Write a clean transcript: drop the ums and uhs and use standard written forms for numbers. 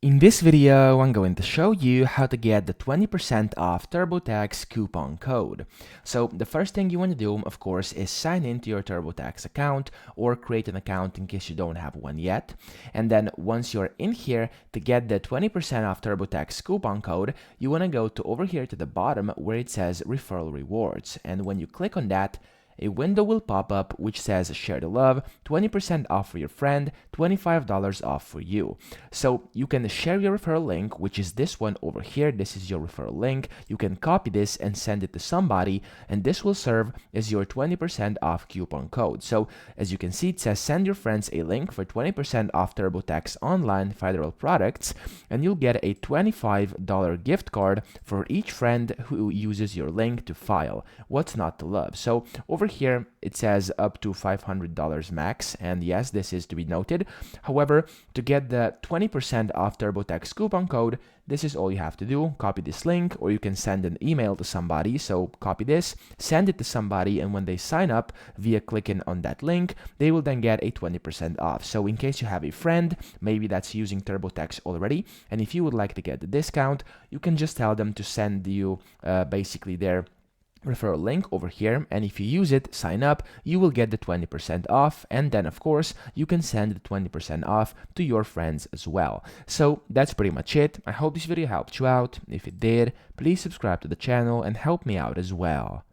In this video, I'm going to show you how to get the 20% off TurboTax coupon code. So the first thing you want to do, of course, is sign into your TurboTax account or create an account in case you don't have one yet. And then once you're in here, to get the 20% off TurboTax coupon code, you want to go to over here to the bottom where it says Referral Rewards. And when you click on that, a window will pop up which says Share the Love, 20% off for your friend, $25 off for you. So you can share your referral link, which is this one over here. This is your referral link. You can copy this and send it to somebody, and this will serve as your 20% off coupon code. So as you can see, it says send your friends a link for 20% off TurboTax online federal products, and you'll get a $25 gift card for each friend who uses your link to file. What's not to love? So over here, it says up to $500 max, and yes, this is to be noted. However, to get the 20% off TurboTax coupon code, this is all you have to do. Copy this link, or you can send an email to somebody. So copy this, send it to somebody, and when they sign up via clicking on that link, they will then get a 20% off. So in case you have a friend, maybe that's using TurboTax already, and if you would like to get the discount, you can just tell them to send you basically their referral link over here, and if you use it, sign up, you will get the 20% off, and then of course you can send the 20% off to your friends as well. So that's pretty much it. I hope this video helped you out. If it did, please subscribe to the channel and help me out as well.